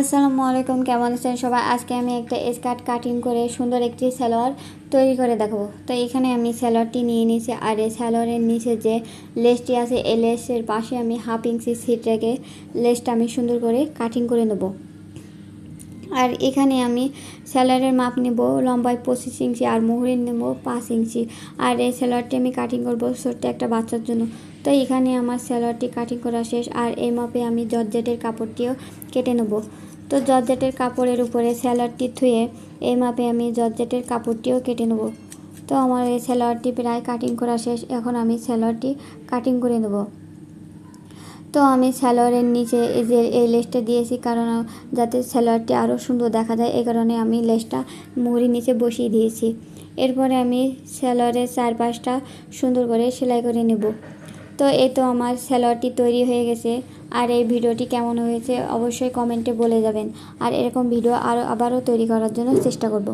আসসালামু আলাইকুম, কেমন আছেন সবাই। আজকে আমি একটা স্কার্ট কাটিং করে সুন্দর একটি সালোয়ার তৈরি করে দেখাবো। তো এখানে আমি সালোয়ারটি নিয়ে নিয়েছি, আর এই সালোয়ারের নিচে যে লেসটি আছে এই লেসের পাশে আমি 1/2 ইঞ্চি সিট রেখে লেসটা আমি সুন্দর করে কাটিং করে নেব। আর এখানে আমি সালোয়ারের মাপ নেব লম্বায় 25 ইঞ্চি আর মুহুরির নেব 5 ইঞ্চি। আর এই সালোয়ারটি আমি কাটিং করব ছোট্ট একটা বাচ্চার জন্য। তো এখানে আমার সালোয়ারটি কাটিং করা শেষ, আর এই মাপে আমি জর্জেটের কাপড়টিও কেটে নেব। তো জর্জেটের কাপড়ের উপরে সালোয়ারটি ধুয়ে এই মাপে আমি জর্জেটের কাপড়টিও কেটে নেব। তো আমার এই সালোয়ারটি প্রায় কাটিং করা শেষ, এখন আমি সালোয়ারটি কাটিং করে নেব। তো আমি সালোয়ারের নিচে এই যে এই লেসটা দিয়েছি, কারণ যাতে সালোয়ারটি আরও সুন্দর দেখা যায়, এই কারণে আমি লেসটা মুহুরির নিচে বসিয়ে দিয়েছি। এরপরে আমি সালোয়ারের চারপাশটা সুন্দর করে সেলাই করে নেব। তো এই তো আমার সালোয়ারটি তৈরি হয়ে গেছে। আর এই ভিডিওটি কেমন হয়েছে অবশ্যই কমেন্টে বলে যাবেন। আর এরকম ভিডিও আবারও তৈরি করার জন্য চেষ্টা করব।